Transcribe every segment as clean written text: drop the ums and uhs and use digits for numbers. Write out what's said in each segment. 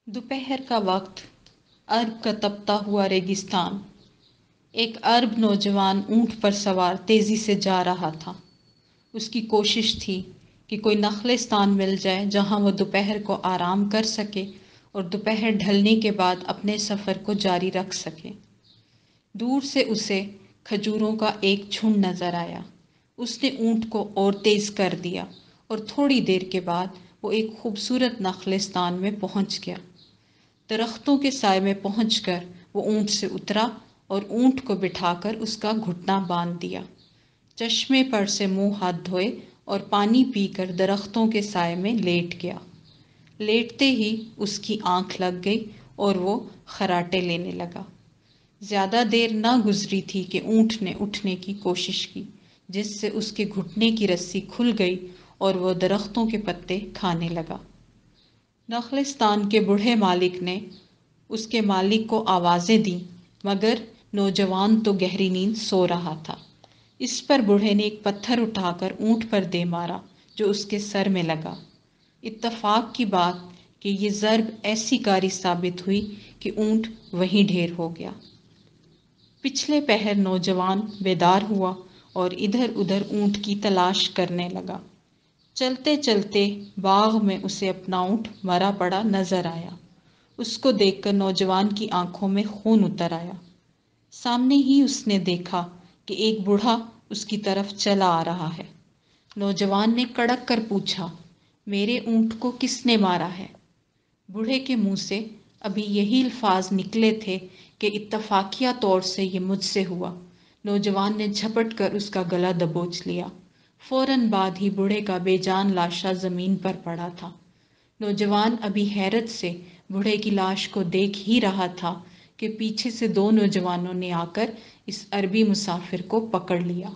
دوپہر کا وقت، عرب کا تپتا ہوا ریگستان۔ ایک عرب نوجوان اونٹ پر سوار تیزی سے جا رہا تھا۔ اس کی کوشش تھی کہ کوئی نخلستان مل جائے جہاں وہ دوپہر کو آرام کر سکے اور دوپہر ڈھلنے کے بعد اپنے سفر کو جاری رکھ سکے۔ دور سے اسے کھجوروں کا ایک جھنڈ نظر آیا۔ اس نے اونٹ کو اور تیز کر دیا اور تھوڑی دیر کے بعد وہ ایک خوبصورت نخلستان میں پہنچ گیا۔ درختوں کے سائے میں پہنچ کر وہ اونٹ سے اترا اور اونٹ کو بٹھا کر اس کا گھٹنا باندھ دیا۔ چشمے پر سے منہ ہاتھ دھوئے اور پانی پی کر درختوں کے سائے میں لیٹ گیا۔ لیٹتے ہی اس کی آنکھ لگ گئی اور وہ خراٹے لینے لگا۔ زیادہ دیر نہ گزری تھی کہ اونٹ نے اٹھنے کی کوشش کی، جس سے اس کے گھٹنے کی رسی کھل گئی اور وہ درختوں کے پتے کھانے لگا۔ نخلستان کے بوڑھے مالک نے اس کے مالک کو آوازیں دیں، مگر نوجوان تو گہری نیند سو رہا تھا۔ اس پر بوڑھے نے ایک پتھر اٹھا کر اونٹ پر دے مارا جو اس کے سر میں لگا۔ اتفاق کی بات کہ یہ ضرب ایسی کاری ثابت ہوئی کہ اونٹ وہیں ڈھیر ہو گیا۔ پچھلے پہر نوجوان بیدار ہوا اور ادھر ادھر اونٹ کی تلاش کرنے لگا۔ چلتے چلتے باغ میں اسے اپنا اونٹ مرا پڑا نظر آیا۔ اس کو دیکھ کر نوجوان کی آنکھوں میں خون اتر آیا۔ سامنے ہی اس نے دیکھا کہ ایک بوڑھا اس کی طرف چلا آ رہا ہے۔ نوجوان نے کڑک کر پوچھا، میرے اونٹ کو کس نے مارا ہے؟ بوڑھے کے منہ سے ابھی یہی الفاظ نکلے تھے کہ اتفاقیہ طور سے یہ مجھ سے ہوا۔ نوجوان نے جھپٹ کر اس کا گلا دبوچ لیا۔ فوراً بعد ہی بوڑھے کا بے جان لاشا زمین پر پڑا تھا۔ نوجوان ابھی حیرت سے بوڑھے کی لاش کو دیکھ ہی رہا تھا کہ پیچھے سے دو نوجوانوں نے آ کر اس عربی مسافر کو پکڑ لیا۔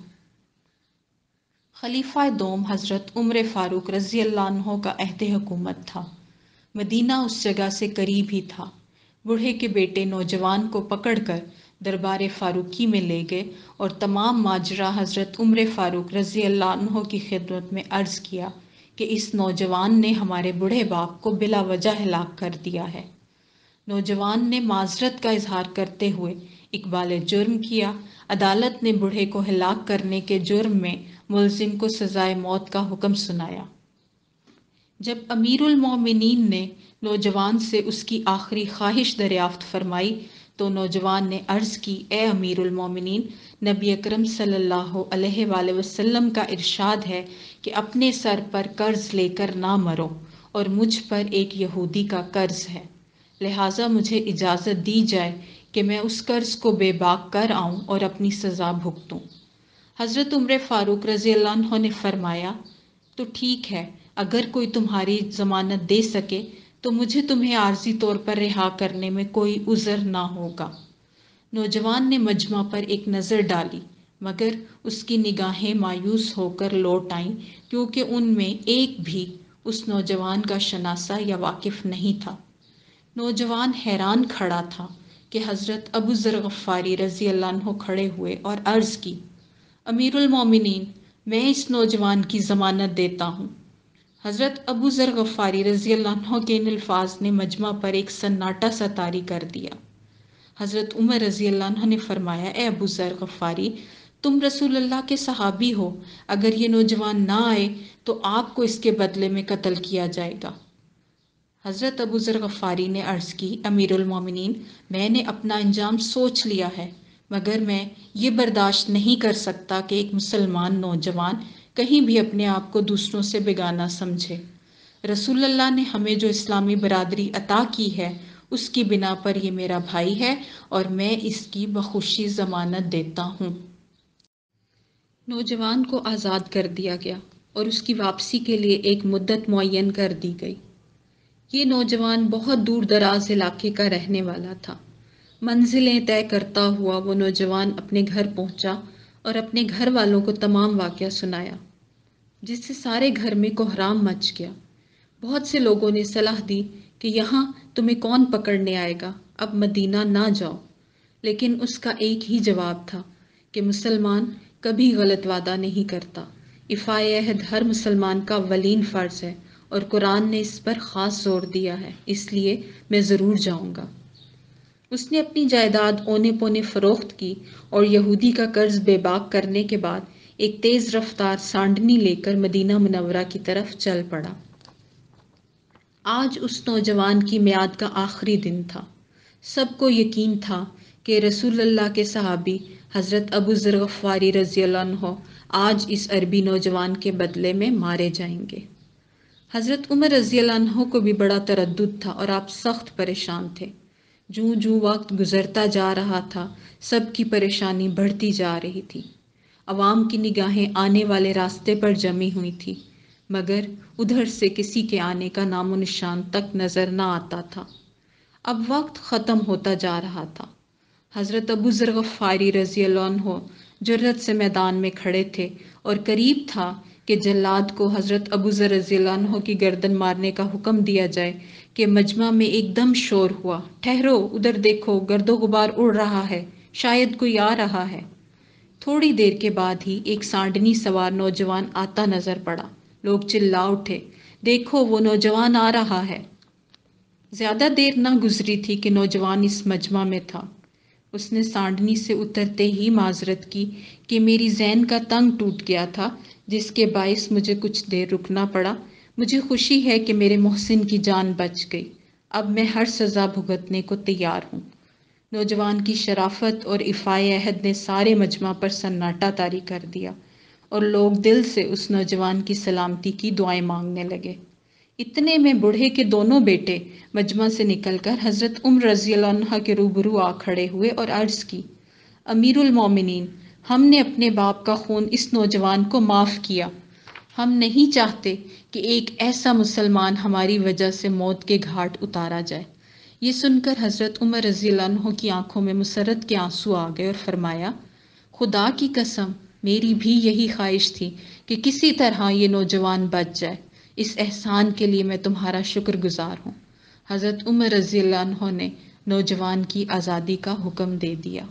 خلیفہ دوم حضرت عمر فاروق رضی اللہ عنہ کا عہد حکومت تھا۔ مدینہ اس جگہ سے قریب ہی تھا۔ بوڑھے کے بیٹے نوجوان کو پکڑ کر دربار فاروقی میں لے گئے اور تمام ماجرا حضرت عمر فاروق رضی اللہ عنہ کی خدمت میں عرض کیا کہ اس نوجوان نے ہمارے بوڑھے باپ کو بلا وجہ ہلاک کر دیا ہے۔ نوجوان نے معذرت کا اظہار کرتے ہوئے اقبال جرم کیا۔ عدالت نے بوڑھے کو ہلاک کرنے کے جرم میں ملزم کو سزائے موت کا حکم سنایا۔ جب امیر المومنین نے نوجوان سے اس کی آخری خواہش دریافت فرمائی تو نوجوان نے عرض کی، اے امیر المومنین، نبی اکرم صلی اللہ علیہ وآلہ وسلم کا ارشاد ہے کہ اپنے سر پر قرض لے کر نہ مرو، اور مجھ پر ایک یہودی کا قرض ہے، لہٰذا مجھے اجازت دی جائے کہ میں اس قرض کو بے باک کر آؤں اور اپنی سزا بھگتوں۔ حضرت عمر فاروق رضی اللہ عنہ نے فرمایا، تو ٹھیک ہے، اگر کوئی تمہاری ضمانت دے سکے تو مجھے تمہیں عارضی طور پر رہا کرنے میں کوئی عذر نہ ہوگا۔ نوجوان نے مجمع پر ایک نظر ڈالی، مگر اس کی نگاہیں مایوس ہو کر لوٹ آئیں، کیونکہ ان میں ایک بھی اس نوجوان کا شناسہ یا واقف نہیں تھا۔ نوجوان حیران کھڑا تھا کہ حضرت ابو ذر غفاری رضی اللہ عنہ کھڑے ہوئے اور عرض کی، امیر المومنین، میں اس نوجوان کی ضمانت دیتا ہوں۔ حضرت ابو ذر غفاری رضی اللہ عنہ کے ان الفاظ نے مجمع پر ایک سناٹا سا طاری کر دیا۔ حضرت عمر رضی اللہ عنہ نے فرمایا، اے ابو ذر غفاری، تم رسول اللہ کے صحابی ہو، اگر یہ نوجوان نہ آئے تو آپ کو اس کے بدلے میں قتل کیا جائے گا۔ حضرت ابو ذر غفاری نے عرض کی، امیر المومنین، میں نے اپنا انجام سوچ لیا ہے، مگر میں یہ برداشت نہیں کر سکتا کہ ایک مسلمان نوجوان کہیں بھی اپنے آپ کو دوسروں سے بیگانہ سمجھے۔ رسول اللہ نے ہمیں جو اسلامی برادری عطا کی ہے، اس کی بنا پر یہ میرا بھائی ہے اور میں اس کی بخوشی ضمانت دیتا ہوں۔ نوجوان کو آزاد کر دیا گیا اور اس کی واپسی کے لیے ایک مدت معین کر دی گئی۔ یہ نوجوان بہت دور دراز علاقے کا رہنے والا تھا۔ منزلیں طے کرتا ہوا وہ نوجوان اپنے گھر پہنچا اور اپنے گھر والوں کو تمام واقعہ سنایا، جس سے سارے گھر میں کوہرام مچ گیا۔ بہت سے لوگوں نے صلاح دی کہ یہاں تمہیں کون پکڑنے آئے گا، اب مدینہ نہ جاؤ، لیکن اس کا ایک ہی جواب تھا کہ مسلمان کبھی غلط وعدہ نہیں کرتا، ایفائے عہد ہر مسلمان کا اولین فرض ہے، اور قرآن نے اس پر خاص زور دیا ہے، اس لیے میں ضرور جاؤں گا۔ اس نے اپنی جائیداد اونے پونے فروخت کی اور یہودی کا قرض بے باک کرنے کے بعد ایک تیز رفتار سانڈنی لے کر مدینہ منورہ کی طرف چل پڑا۔ آج اس نوجوان کی میعاد کا آخری دن تھا۔ سب کو یقین تھا کہ رسول اللہ کے صحابی حضرت ابو ذر غفاری رضی اللہ عنہ آج اس عربی نوجوان کے بدلے میں مارے جائیں گے۔ حضرت عمر رضی اللہ عنہ کو بھی بڑا تردد تھا اور آپ سخت پریشان تھے۔ جوں جوں وقت گزرتا جا رہا تھا، سب کی پریشانی بڑھتی جا رہی تھی۔ عوام کی نگاہیں آنے والے راستے پر جمی ہوئی تھی، مگر ادھر سے کسی کے آنے کا نام و نشان تک نظر نہ آتا تھا۔ اب وقت ختم ہوتا جا رہا تھا۔ حضرت ابو ذر غفاری رضی اللہ عنہ جرأت سے میدان میں کھڑے تھے اور قریب تھا کہ جلاد کو حضرت ابو ذر رضی اللہ عنہ کی گردن مارنے کا حکم دیا جائے کہ مجمع میں ایک دم شور ہوا، ٹھہرو، ادھر دیکھو، گرد و غبار اڑ رہا ہے، شاید کوئی آ رہا ہے۔ تھوڑی دیر کے بعد ہی ایک سانڈنی سوار نوجوان آتا نظر پڑا۔ لوگ چلا اٹھے، دیکھو وہ نوجوان آ رہا ہے۔ زیادہ دیر نہ گزری تھی کہ نوجوان اس مجمع میں تھا۔ اس نے سانڈنی سے اترتے ہی معذرت کی کہ میری ذہن کا تنگ ٹوٹ گیا تھا، جس کے باعث مجھے کچھ دیر رکنا پڑا۔ مجھے خوشی ہے کہ میرے محسن کی جان بچ گئی۔ اب میں ہر سزا بھگتنے کو تیار ہوں۔ نوجوان کی شرافت اور ایفائے عہد نے سارے مجمع پر سناٹا طاری کر دیا اور لوگ دل سے اس نوجوان کی سلامتی کی دعائیں مانگنے لگے۔ اتنے میں بوڑھے کے دونوں بیٹے مجمع سے نکل کر حضرت عمر رضی اللہ عنہ کے روبرو آ کھڑے ہوئے اور عرض کی، امیر المومنین، ہم نے اپنے باپ کا خون اس نوجوان کو معاف کیا۔ ہم نہیں چاہتے کہ ایک ایسا مسلمان ہماری وجہ سے موت کے گھاٹ اتارا جائے۔ یہ سن کر حضرت عمر رضی اللہ عنہ کی آنکھوں میں مسرت کے آنسو آ گئے اور فرمایا، خدا کی قسم، میری بھی یہی خواہش تھی کہ کسی طرح یہ نوجوان بچ جائے۔ اس احسان کے لیے میں تمہارا شکر گزار ہوں۔ حضرت عمر رضی اللہ عنہ نے نوجوان کی آزادی کا حکم دے دیا۔